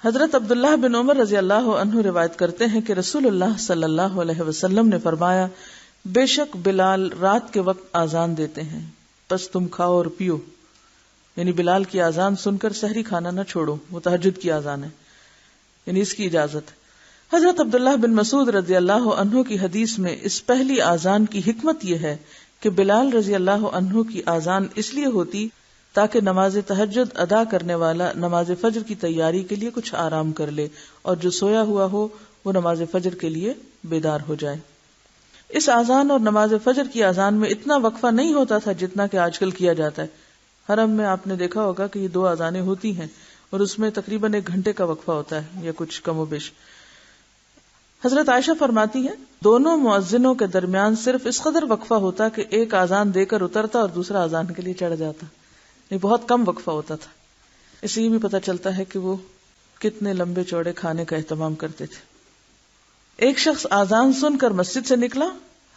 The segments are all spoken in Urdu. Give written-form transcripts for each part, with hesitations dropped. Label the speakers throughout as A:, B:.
A: حضرت عبداللہ بن عمر رضی اللہ عنہ روایت کرتے ہیں کہ رسول اللہ صلی اللہ علیہ وسلم نے فرمایا، بے شک بلال رات کے وقت آذان دیتے ہیں، پس تم کھاؤ اور پیو. یعنی بلال کی آذان سن کر سحری کھانا نہ چھوڑو، وہ تہجد کی آذان ہے، یعنی اس کی اجازت ہے. حضرت عبداللہ بن مسعود رضی اللہ عنہ کی حدیث میں اس پہلی آذان کی حکمت یہ ہے کہ بلال رضی اللہ عنہ کی آذان اس لیے ہوتی تاکہ نماز تہجد ادا کرنے والا نماز فجر کی تیاری کے لیے کچھ آرام کر لے، اور جو سویا ہوا ہو وہ نماز فجر کے لیے بیدار ہو جائے. اس آذان اور نماز فجر کی آذان میں اتنا وقفہ نہیں ہوتا تھا جتنا کہ آج کل کیا جاتا ہے. حرم میں آپ نے دیکھا ہوگا کہ یہ 2 آذانیں ہوتی ہیں اور اس میں تقریباً 1 گھنٹے کا وقفہ ہوتا ہے یا کچھ کم و بیش. حضرت عائشہ فرماتی ہیں دونوں مؤذنوں کے درمیان صرف اس قدر وقفہ ہوتا کہ ایک آذان دے کر اترتا اور دوسرا آذان کے لیے چڑھ جاتا. یہ بہت کم وقفہ ہوتا تھا. اس لیے بھی پتہ چلتا ہے کہ وہ کتنے لمبے چوڑے کھانے کا اہتمام کرتے تھے. ایک شخص آذان سن کر مسجد سے نکلا.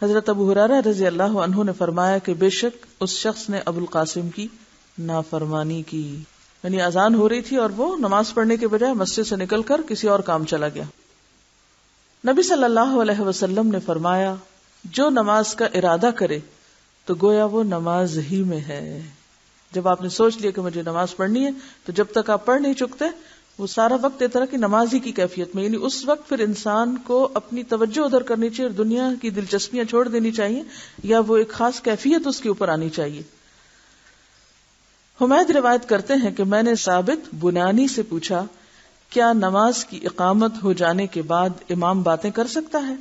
A: حضرت ابو ہریرہ رضی اللہ عنہ نے فرمایا کہ بے شک اس شخص نے ابو القاسم کی نافرمانی کی. یعنی آذان ہو رہی تھی اور وہ نماز پڑھنے کے بجائے مسجد سے نکل کر کسی اور کام چلا گیا. نبی صلی اللہ علیہ وسلم نے فرمایا جو نماز کا ارادہ کرے تو گویا وہ نماز ہی میں ہے. جب آپ نے سوچ لیا کہ مجھے نماز پڑھنی ہے تو جب تک آپ پڑھ نہیں چکتے وہ سارا وقت اس طرح کی نماز ہی کی کیفیت میں، یعنی اس وقت پھر انسان کو اپنی توجہ ادھر کرنی چاہیے اور دنیا کی دلچسپیاں چھوڑ دینی چاہیے، یا وہ ایک خاص کیفیت اس کے اوپر آنی چاہیے. حمید روایت کرتے ہیں کہ میں نے ثابت بنانی سے پوچھا کیا نماز کی اقامت ہو جانے کے بعد امام باتیں کر سکتا ہے؟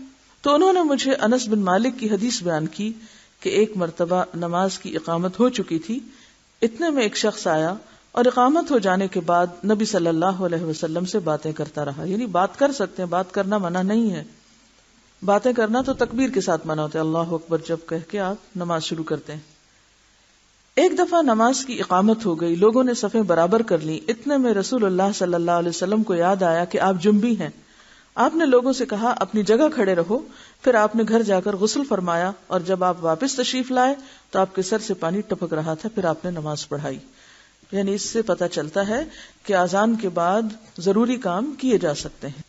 A: تو انہوں نے مجھے انس بن مالک کی حدیث بیان کی کہ ایک مرتبہ نماز کی اقامت ہو چکی تھی، اتنے میں ایک شخص آیا اور اقامت ہو جانے کے بعد نبی صلی اللہ علیہ وسلم سے باتیں کرتا رہا. یعنی بات کر سکتے ہیں، بات کرنا منع نہیں ہے. باتیں کرنا تو تکبیر کے ساتھ منع ہوتا ہے، اللہ اکبر جب کہہ کے آپ نماز شروع کرتے ہیں. ایک دفعہ نماز کی اقامت ہو گئی، لوگوں نے صفیں برابر کر لی. اتنے میں رسول اللہ صلی اللہ علیہ وسلم کو یاد آیا کہ آپ جنبی ہیں. آپ نے لوگوں سے کہا اپنی جگہ کھڑے رہو. پھر آپ نے گھر جا کر غسل فرمایا اور جب آپ واپس تشریف لائے تو آپ کے سر سے پانی ٹپک رہا تھا. پھر آپ نے نماز پڑھائی. یعنی اس سے پتہ چلتا ہے کہ اذان کے بعد ضروری کام کیے جا سکتے ہیں.